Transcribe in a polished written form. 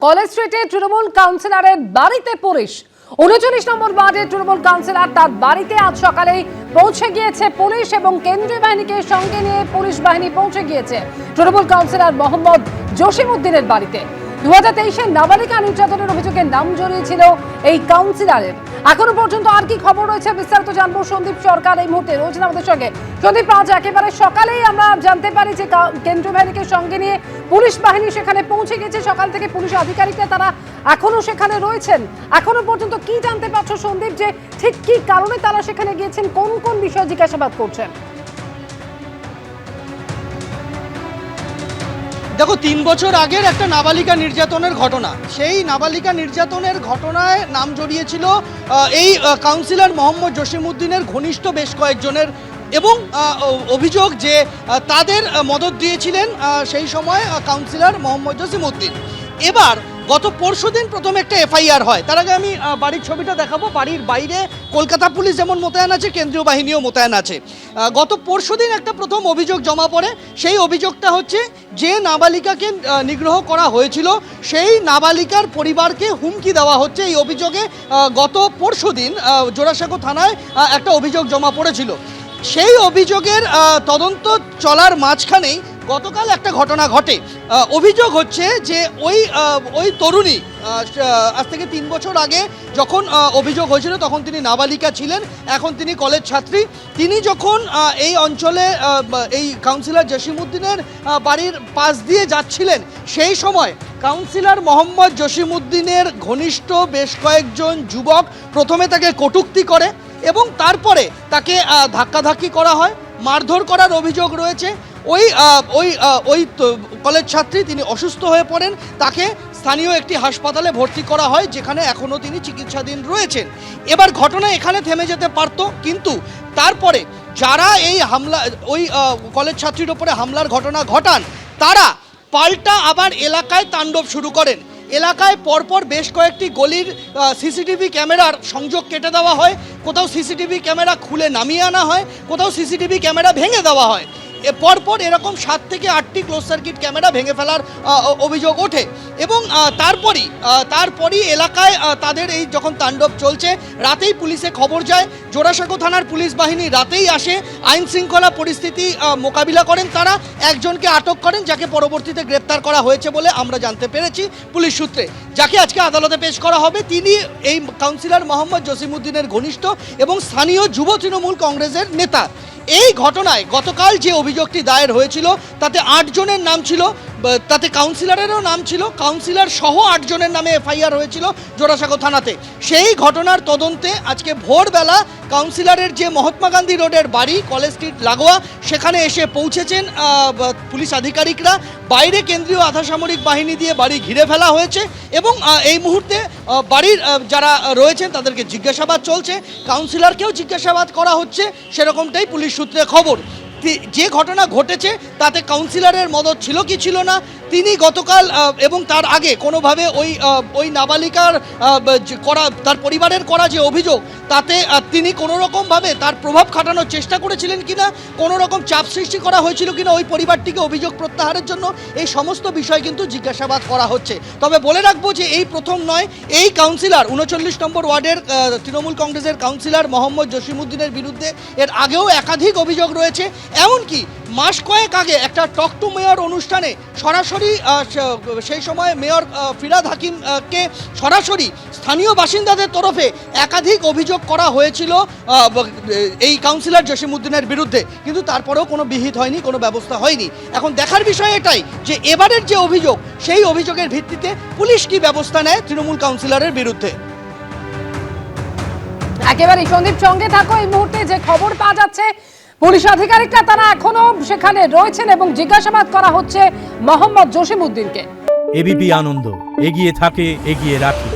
College স্ট্রিটে তৃণমূল কাউন্সিলরের বাড়িতে পুলিশ। ৩৯ নম্বর ওয়ার্ডের তৃণমূল কাউন্সিলর তার বাড়িতে আজ সকালেই পৌঁছে গিয়েছে পুলিশ এবং কেন্দ্রীয় বাহিনীকে সঙ্গে নিয়ে পুলিশ বাহিনী পৌঁছে গিয়েছে তৃণমূল কাউন্সিলর মোহাম্মদ জসিমউদ্দিনের বাড়িতে। 2023-এ নাবালিকা নির্যাতনের অভিযোগে নাম জড়িয়েছিল এই কাউন্সিলরের। এখনো পর্যন্ত আর কি খবর রয়েছে বিস্তারিত জানবো সন্দীপ সরকার এই মুহূর্তে রয়েছেন আমাদের সঙ্গে। সন্দীপ, আজ একেবারে সকালেই আমরা জানতে পারি যে কেন্দ্রীয় বাহিনীকে সঙ্গে নিয়ে পুলিশ বাহিনী সেখানে পৌঁছে গেছে। সকাল থেকে পুলিশ আধিকারিকরা তারা এখনো সেখানে রয়েছেন। এখনো পর্যন্ত কি জানতে পারছো সন্দীপ, যে ঠিক কি কারণে তারা সেখানে গিয়েছেন, কোন কোন বিষয়ে জিজ্ঞাসাবাদ করছেন? দেখো, 3 বছর আগের একটা নাবালিকা নির্যাতনের ঘটনা, সেই নাবালিকা নির্যাতনের ঘটনায় নাম জড়িয়েছিল এই কাউন্সিলর মোহাম্মদ জসিমউদ্দিনের ঘনিষ্ঠ বেশ কয়েকজনের, এবং অভিযোগ যে তাদের মদত দিয়েছিলেন সেই সময় কাউন্সিলর মোহাম্মদ জসিমউদ্দিন। এবার গত পরশুদিন প্রথম একটা এফআইআর হয়। তার আগে আমি বাড়ির ছবিটা দেখাবো। বাড়ির বাইরে কলকাতা পুলিশ যেমন মোতায়েন আছে, কেন্দ্রীয় বাহিনীও মোতায়েন আছে। গত পরশুদিন একটা প্রথম অভিযোগ জমা পড়ে। সেই অভিযোগটা হচ্ছে যে নাবালিকাকে নিগ্রহ করা হয়েছিল সেই নাবালিকার পরিবারকে হুমকি দেওয়া হচ্ছে। এই অভিযোগে গত পরশুদিন জোড়াসাঁকো থানায় একটা অভিযোগ জমা পড়েছিল। সেই অভিযোগের তদন্ত চলার মাঝখানেই গতকাল একটা ঘটনা ঘটে। অভিযোগ হচ্ছে যে ওই তরুণী আজ থেকে 3 বছর আগে যখন অভিযোগ হয়েছিল তখন তিনি নাবালিকা ছিলেন, এখন তিনি কলেজ ছাত্রী। তিনি যখন এই অঞ্চলে এই কাউন্সিলর জসিমউদ্দিনের বাড়ির পাশ দিয়ে যাচ্ছিলেন, সেই সময় কাউন্সিলর মোহাম্মদ জসিমউদ্দিনের ঘনিষ্ঠ বেশ কয়েকজন যুবক প্রথমে তাকে কটূক্তি করে এবং তারপরে তাকে ধাক্কাধাক্কি করা হয়, মারধর করার অভিযোগ রয়েছে। ওই কলেজ ছাত্রী তিনি অসুস্থ হয়ে পড়েন, তাকে স্থানীয় একটি হাসপাতালে ভর্তি করা হয়, যেখানে এখনও তিনি চিকিৎসাধীন রয়েছেন। এবার ঘটনা এখানে থেমে যেতে পারত, কিন্তু তারপরে যারা এই হামলা ওই কলেজ ছাত্রীর ওপরে হামলার ঘটনা ঘটান, তারা পাল্টা আবার এলাকায় তাণ্ডব শুরু করেন। এলাকায় পরপর বেশ কয়েকটি গলির সিসিটিভি ক্যামেরার সংযোগ কেটে দেওয়া হয়, কোথাও সিসিটিভি ক্যামেরা খুলে নামিয়ে আনা হয়, কোথাও সিসিটিভি ক্যামেরা ভেঙে দেওয়া হয়। পরপর এরকম 7 থেকে 8টি ক্লোজ সার্কিট ক্যামেরা ভেঙে ফেলার অভিযোগ ওঠে এবং তারপরই এলাকায় তাদের এই যখন তাণ্ডব চলছে, রাতেই পুলিশে খবর যায়। জোড়াসাঁকো থানার পুলিশ বাহিনী রাতেই আসে, আইন শৃঙ্খলা পরিস্থিতি মোকাবিলা করেন। তারা একজনকে আটক করেন, যাকে পরবর্তীতে গ্রেপ্তার করা হয়েছে বলে আমরা জানতে পেরেছি পুলিশ সূত্রে। যাকে আজকে আদালতে পেশ করা হবে, তিনি এই কাউন্সিলর মোহাম্মদ জসিমউদ্দিনের ঘনিষ্ঠ এবং স্থানীয় যুব তৃণমূল কংগ্রেসের নেতা। এই ঘটনায় গতকাল যে অভিযোগটি দায়ের হয়েছিল তাতে 8 জনের নাম ছিল, তাতে কাউন্সিলরেরও নাম ছিল। কাউন্সিলর সহ 8 জনের নামে এফআইআর হয়েছিল জোড়াসাঁকো থানাতে। সেই ঘটনার তদন্তে আজকে ভোরবেলা কাউন্সিলরের যে মহাত্মা গান্ধী রোডের বাড়ি, কলেজ স্ট্রিট লাগোয়া, সেখানে এসে পৌঁছেছেন পুলিশ আধিকারিকরা। বাইরে কেন্দ্রীয় আধাসামরিক বাহিনী দিয়ে বাড়ি ঘিরে ফেলা হয়েছে এবং এই মুহূর্তে বাড়ির যারা রয়েছেন তাদেরকে জিজ্ঞাসাবাদ চলছে। কাউন্সিলরকেও জিজ্ঞাসাবাদ করা হচ্ছে, সেরকমটাই পুলিশ সূত্রে খবর। যে ঘটনা ঘটেছে তাতে কাউন্সিলরের মদত ছিল কি ছিল না, তিনি গতকাল এবং তার আগে কোনোভাবে ওই নাবালিকার করা, তার পরিবারের করা যে অভিযোগ, তাতে তিনি কোনো রকমভাবে তার প্রভাব খাটানোর চেষ্টা করেছিলেন কিনা, কোনো রকম চাপ সৃষ্টি করা হয়েছিল কিনা ওই পরিবারটিকে অভিযোগ প্রত্যাহারের জন্য, এই সমস্ত বিষয় কিন্তু জিজ্ঞাসাবাদ করা হচ্ছে। তবে বলে রাখবো যে এই প্রথম নয়, এই কাউন্সিলর 39 নম্বর ওয়ার্ডের তৃণমূল কংগ্রেসের কাউন্সিলর মোহাম্মদ জসিমউদ্দিনের বিরুদ্ধে এর আগেও একাধিক অভিযোগ রয়েছে। এমনকি মাস কয়েক আগে একটা টক টু মেয়র অনুষ্ঠানে সরাসরি সেই সময় মেয়র ফিরহাদ হাকিমকে সরাসরি স্থানীয় বাসিন্দাদের তরফে একাধিক অভিযোগ করা হয়েছিল এই কাউন্সিলর জসিমউদ্দিনের বিরুদ্ধে, কিন্তু তারপরেও কোনো বিহিত হয়নি, কোনো ব্যবস্থা হয়নি। এখন দেখার বিষয় এটাই যে এবারের যে অভিযোগ, সেই অভিযোগের ভিত্তিতে পুলিশ কি ব্যবস্থা নেয় তৃণমূল কাউন্সিলরের বিরুদ্ধে। একেবারে সন্দীপ সঙ্গে থাকো। এই মুহূর্তে যে খবর পাওয়া যাচ্ছে, পুলিশ আধিকারিকরা তারা এখনো সেখানে রয়েছেন এবং জিজ্ঞাসাবাদ করা হচ্ছে মোহাম্মদ জসিমউদ্দিনকে। এবিপি আনন্দ, এগিয়ে থাকে, এগিয়ে রাখে।